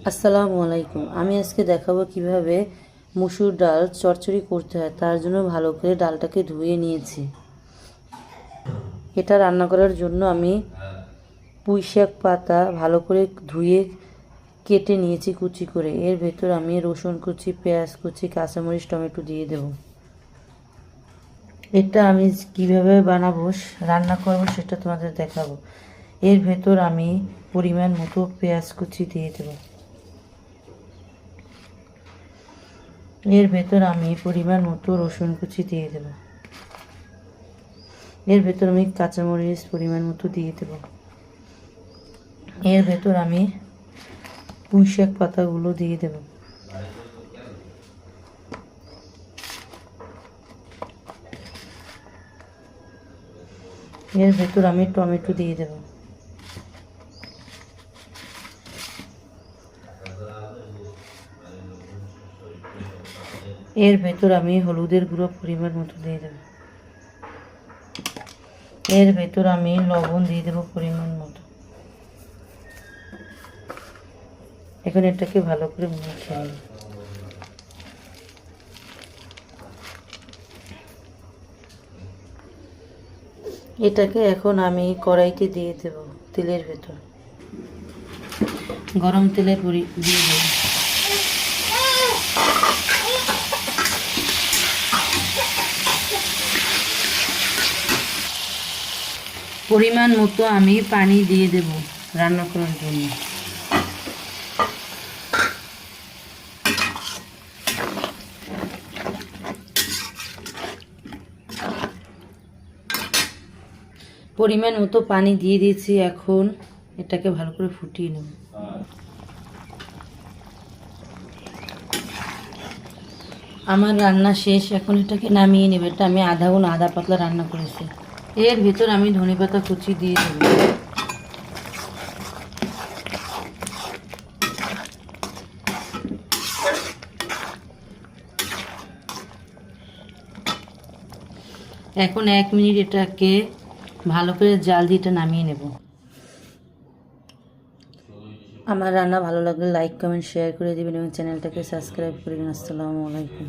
আসসালামু আলাইকুম। আমি আজকে দেখাবো কিভাবে মসুর ডাল চচ্চড়ি করতে হয়। তার জন্য ভালো করে ডালটাকে ধুয়ে নিয়েছি। এটা রান্না করার জন্য আমি পুঁইশাক পাতা ভালো করে ধুয়ে কেটে নিয়েছি কুচি করে। এর ভেতর আমি রসুন কুচি, পেঁয়াজ কুচি, কাঁচামরিচ, টমেটো দিয়ে দেব। এটা আমি কিভাবে বানাবো রান্না করবো সেটা তোমাদের দেখাবো। এর ভেতর আমি পরিমাণ মতো পেঁয়াজ কুচি দিয়ে দেব। এর ভেতর আমি পরিমাণ মতো রসুন কুচি দিয়ে দেব। এর ভেতর আমি কাঁচামরিচ পরিমাণ মতো দিয়ে দেব। এর ভেতর আমি পুঁইশাক পাতাগুলো দিয়ে দেব। এর ভেতর আমি টমেটো দিয়ে দেব। এর ভেতর আমি হলুদের গুঁড়ো পরিমাণ মতো দিয়ে দেব। এর ভেতর আমি লবণ দিয়ে দেব পরিমাণ মতো। এখন এটাকে ভালো করে মেখে নেব। এটাকে এখন আমি কড়াইতে দিয়ে দেব। তেলের ভেতর গরম তেলে দিয়ে দেব। পরিমাণ মতো আমি পানি দিয়ে দেব রান্না করার জন্য। পরিমাণ মতো পানি দিয়ে দিয়েছি। এখন এটাকে ভালো করে ফুটিয়ে নেব। আমার রান্না শেষ। এখন এটাকে নামিয়ে নেব। এটা আমি আধা পাতলা রান্না করেছি। এর ভিতর আমি ধনেপাতা কুচি দিয়ে দেব। এখন 1 মিনিট এটাকে ভালো করে জাল দিয়ে এটা নামিয়ে নেব। আমার রান্না ভালো লাগলে লাইক, কমেন্ট, শেয়ার করে দিবেন এবং চ্যানেলটাকে সাবস্ক্রাইব করবেন। আসসালামু আলাইকুম।